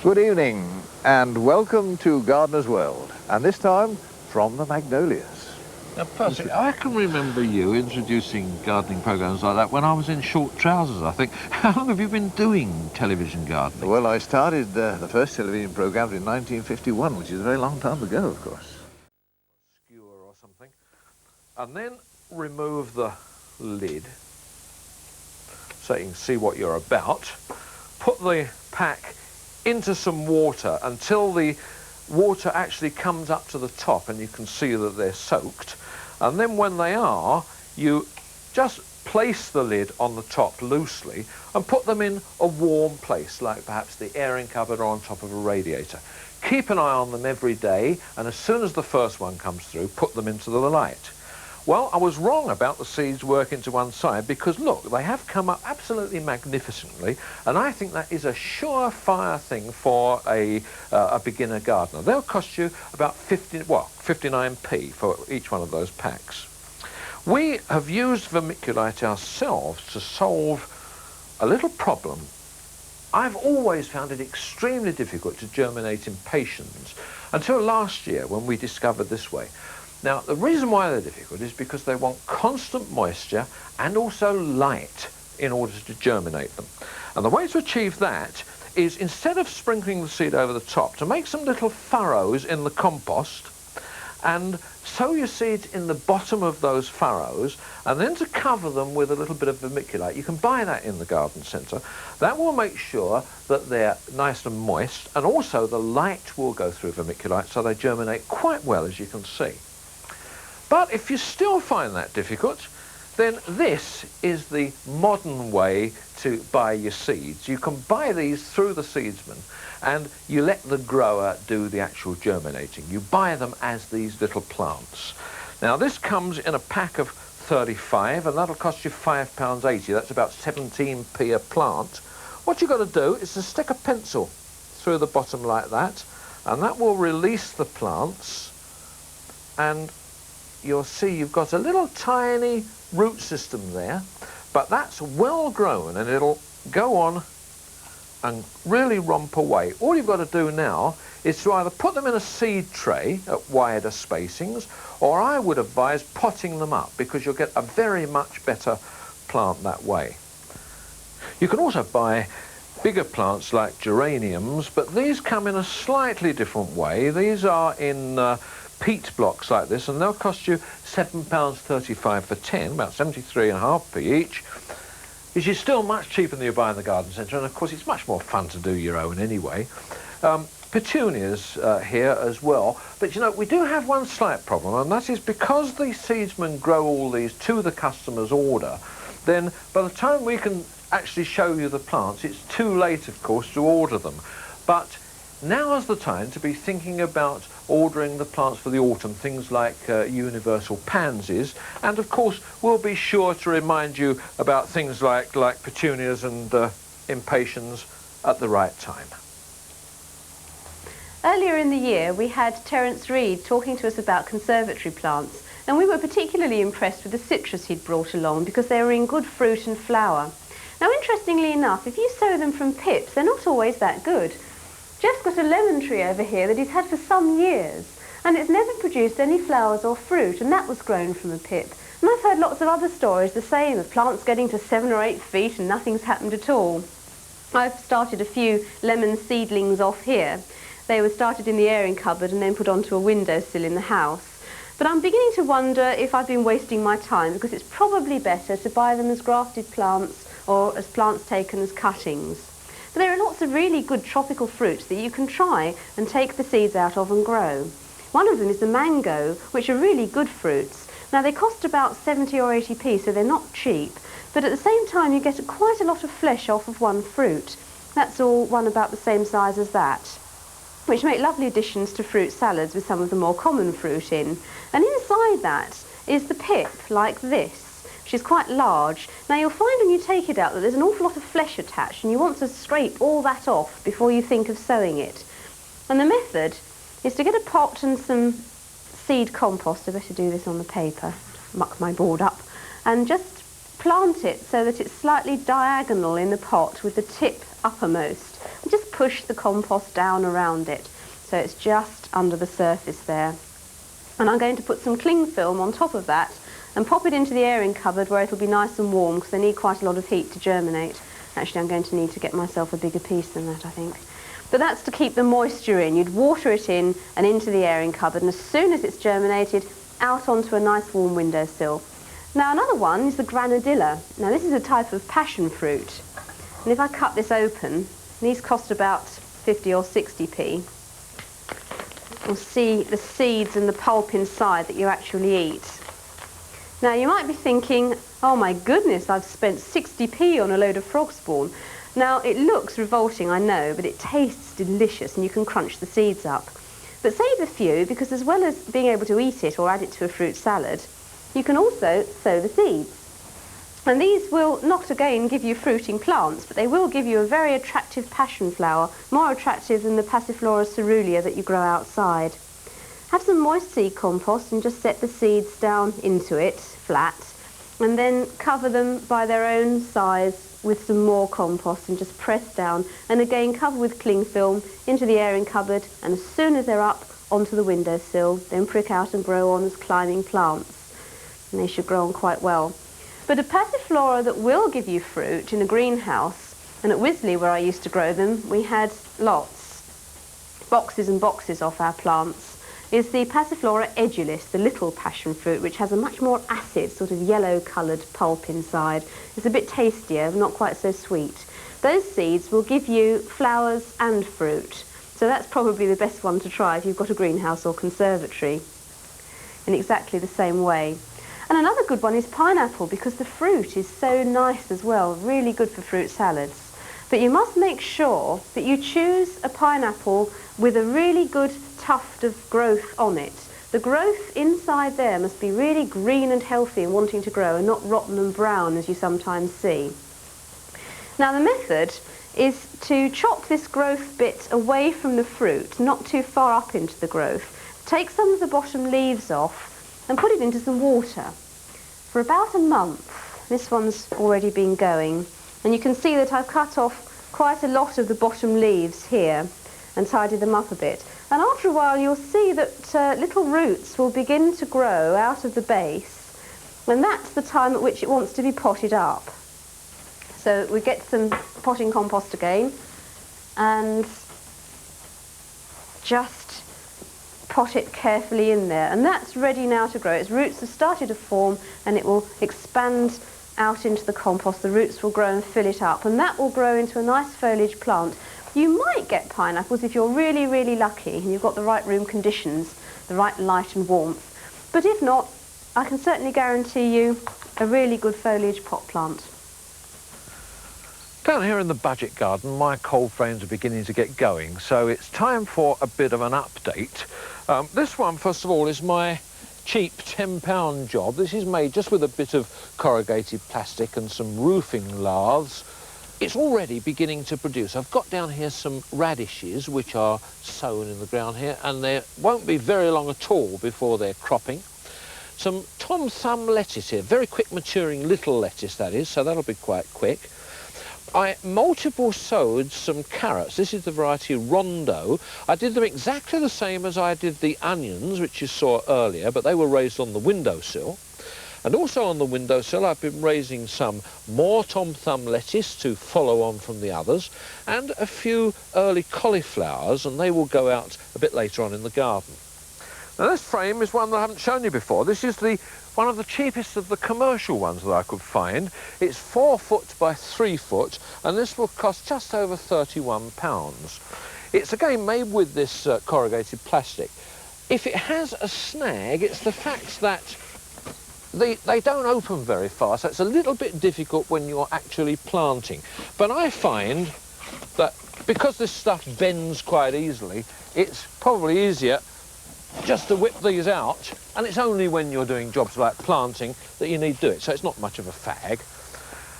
Good evening and welcome to Gardener's World, and this time from the Magnolias. Now, Percy, I can remember you introducing gardening programmes like that when I was in short trousers, I think. How long have you been doing television gardening? Well, I started the first television programme in 1951, which is a very long time ago, of course. Skewer or something. And then remove the lid so you can see what you're about. Put the pack into some water until the water actually comes up to the top and you can see that they're soaked. And then when they are, you just place the lid on the top loosely and put them in a warm place, like perhaps the airing cupboard or on top of a radiator. Keep an eye on them every day, and as soon as the first one comes through, put them into the light. Well, I was wrong about the seeds working to one side, because look, they have come up absolutely magnificently, and I think that is a surefire thing for a beginner gardener. They'll cost you about 59p for each one of those packs. We have used vermiculite ourselves to solve a little problem. I've always found it extremely difficult to germinate impatiens until last year when we discovered this way. Now, the reason why they're difficult is because they want constant moisture and also light in order to germinate them. And the way to achieve that is, instead of sprinkling the seed over the top, to make some little furrows in the compost and sow your seeds in the bottom of those furrows, and then to cover them with a little bit of vermiculite. You can buy that in the garden centre. That will make sure that they're nice and moist, and also the light will go through vermiculite so they germinate quite well, as you can see. But if you still find that difficult, then this is the modern way to buy your seeds. You can buy these through the seedsman, and you let the grower do the actual germinating. You buy them as these little plants. Now, this comes in a pack of 35, and that'll cost you £5.80. That's about 17p a plant. What you've got to do is to stick a pencil through the bottom like that, and that will release the plants, and you'll see you've got a little tiny root system there, but that's well grown and it'll go on and really romp away. All you've got to do now is to either put them in a seed tray at wider spacings, or I would advise potting them up, because you'll get a very much better plant that way. You can also buy bigger plants like geraniums, but these come in a slightly different way. These are in peat blocks like this, and they'll cost you £7.35 for 10, about 73.5p each, which is still much cheaper than you buy in the garden centre, and of course it's much more fun to do your own anyway. Petunias here as well, but you know, we do have one slight problem, and that is because the seedsmen grow all these to the customer's order, then by the time we can actually show you the plants, it's too late, of course, to order them. But now is the time to be thinking about ordering the plants for the autumn, things like universal pansies, and of course we'll be sure to remind you about things like petunias and impatiens at the right time. Earlier in the year we had Terence Reid talking to us about conservatory plants, and we were particularly impressed with the citrus he'd brought along because they were in good fruit and flower. Now, interestingly enough, if you sow them from pips, they're not always that good. Geoff's got a lemon tree over here that he's had for some years, and it's never produced any flowers or fruit, and that was grown from a pip. And I've heard lots of other stories the same, of plants getting to 7 or 8 feet and nothing's happened at all. I've started a few lemon seedlings off here. They were started in the airing cupboard and then put onto a windowsill in the house. But I'm beginning to wonder if I've been wasting my time, because it's probably better to buy them as grafted plants or as plants taken as cuttings. But there are lots of really good tropical fruits that you can try and take the seeds out of and grow. One of them is the mango, which are really good fruits. Now, they cost about 70 or 80p, so they're not cheap, but at the same time you get quite a lot of flesh off of one fruit. That's all one about the same size as that. which make lovely additions to fruit salads with some of the more common fruit in. And inside that is the pip, like this, which is quite large. Now you'll find when you take it out that there's an awful lot of flesh attached, and you want to scrape all that off before you think of sowing it. And the method is to get a pot and some seed compost. I better do this on the paper, muck my board up, and just plant it so that it's slightly diagonal in the pot with the tip uppermost. And just push the compost down around it so it's just under the surface there. And I'm going to put some cling film on top of that and pop it into the airing cupboard where it'll be nice and warm, because they need quite a lot of heat to germinate. Actually, I'm going to need to get myself a bigger piece than that, I think. But that's to keep the moisture in. You'd water it in and into the airing cupboard, and as soon as it's germinated, out onto a nice warm windowsill. Now another one is the granadilla. Now this is a type of passion fruit, and if I cut this open, these cost about 50 or 60p. You'll see the seeds and the pulp inside that you actually eat. Now you might be thinking, oh my goodness, I've spent 60p on a load of frog spawn. Now it looks revolting, I know, but it tastes delicious and you can crunch the seeds up. But save a few, because as well as being able to eat it or add it to a fruit salad, you can also sow the seeds. And these will not again give you fruiting plants, but they will give you a very attractive passion flower, more attractive than the Passiflora caerulea that you grow outside. Have some moist seed compost and just set the seeds down into it, flat, and then cover them by their own size with some more compost and just press down, and again cover with cling film into the airing cupboard, and as soon as they're up, onto the windowsill, then prick out and grow on as climbing plants. And they should grow on quite well. But a Passiflora that will give you fruit in a greenhouse, and at Wisley where I used to grow them, we had lots, boxes and boxes off our plants, is the Passiflora edulis, the little passion fruit, which has a much more acid, sort of yellow-coloured pulp inside. It's a bit tastier, not quite so sweet. Those seeds will give you flowers and fruit, so that's probably the best one to try if you've got a greenhouse or conservatory, in exactly the same way. And another good one is pineapple, because the fruit is so nice as well, really good for fruit salads. But you must make sure that you choose a pineapple with a really good tuft of growth on it. The growth inside there must be really green and healthy and wanting to grow, and not rotten and brown as you sometimes see. Now the method is to chop this growth bit away from the fruit, not too far up into the growth. Take some of the bottom leaves off and put it into some water for about a month. This one's already been going, and you can see that I've cut off quite a lot of the bottom leaves here and tidied them up a bit. And after a while you'll see that little roots will begin to grow out of the base, and that's the time at which it wants to be potted up. So we get some potting compost again and just pot it carefully in there, and that's ready now to grow. Its roots have started to form and it will expand out into the compost. The roots will grow and fill it up, and that will grow into a nice foliage plant. You might get pineapples if you're really, really lucky and you've got the right room conditions, the right light and warmth. But if not, I can certainly guarantee you a really good foliage pot plant. Down here in the budget garden, my cold frames are beginning to get going, so it's time for a bit of an update. This one, first of all, is my cheap £10 job. This is made just with a bit of corrugated plastic and some roofing laths. It's already beginning to produce. I've got down here some radishes, which are sown in the ground here, and there won't be very long at all before they're cropping. Some Tom Thumb lettuce here, very quick maturing little lettuce that is, so that'll be quite quick. I multiple sowed some carrots. This is the variety Rondo. I did them exactly the same as I did the onions, which you saw earlier, but they were raised on the windowsill. And also on the windowsill I've been raising some more Tom Thumb lettuce to follow on from the others, and a few early cauliflowers, and they will go out a bit later on in the garden. Now this frame is one that I haven't shown you before. This is one of the cheapest of the commercial ones that I could find. It's 4 foot by 3 foot, and this will cost just over £31. It's again made with this corrugated plastic. If it has a snag, it's the fact that they don't open very fast, so it's a little bit difficult when you're actually planting. But I find that because this stuff bends quite easily, it's probably easier just to whip these out, and it's only when you're doing jobs like planting that you need to do it, so it's not much of a fag.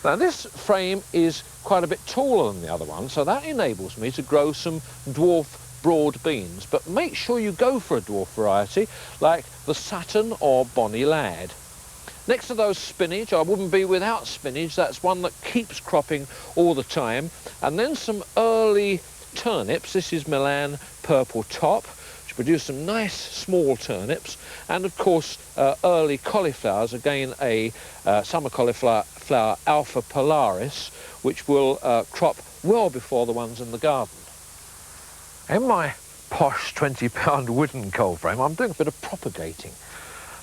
Now this frame is quite a bit taller than the other one, so that enables me to grow some dwarf broad beans, but make sure you go for a dwarf variety like the Saturn or Bonnie Lad. Next to those spinach, I wouldn't be without spinach. That's one that keeps cropping all the time. And then some early turnips. This is Milan Purple Top, which produce some nice small turnips. And of course, early cauliflowers, again a summer cauliflower Alpha Polaris, which will crop well before the ones in the garden. In my posh 20-pound wooden cold frame, I'm doing a bit of propagating.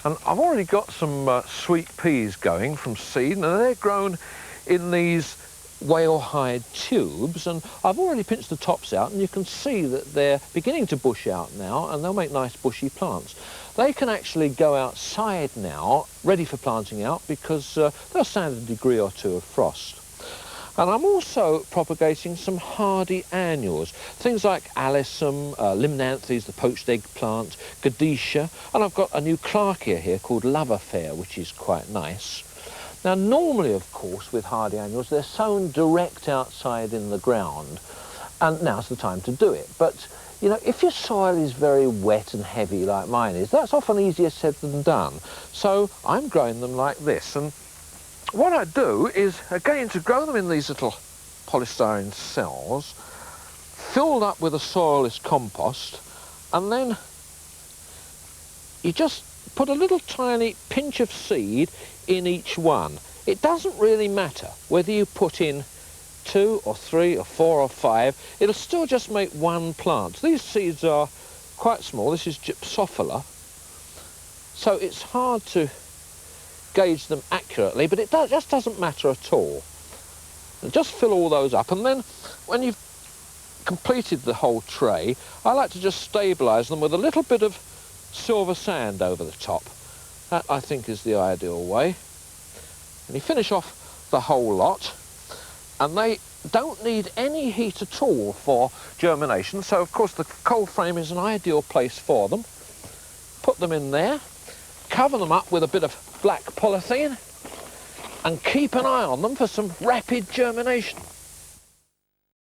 And I've already got some sweet peas going from seed, and they're grown in these whale hide tubes, and I've already pinched the tops out, and you can see that they're beginning to bush out now, and they'll make nice bushy plants. They can actually go outside now, ready for planting out, because they'll stand a degree or two of frost. And I'm also propagating some hardy annuals, things like alyssum, limnanthes, the poached egg plant, gadisha, and I've got a new Clarkia here called Love Affair, which is quite nice. Now normally, of course, with hardy annuals, they're sown direct outside in the ground, and now's the time to do it. But, you know, if your soil is very wet and heavy like mine is, that's often easier said than done. So I'm growing them like this, and what I do is, again, to grow them in these little polystyrene cells, filled up with a soilless compost, and then you just put a little tiny pinch of seed in each one. It doesn't really matter whether you put in 2 or 3 or 4 or 5, it'll still just make one plant. These seeds are quite small. This is Gypsophila, so it's hard to gauge them accurately, but it just doesn't matter at all. And just fill all those up, and then when you've completed the whole tray, I like to just stabilise them with a little bit of silver sand over the top. That, I think, is the ideal way. And you finish off the whole lot, and they don't need any heat at all for germination, so of course the cold frame is an ideal place for them. Put them in there, cover them up with a bit of black polythene, and keep an eye on them for some rapid germination.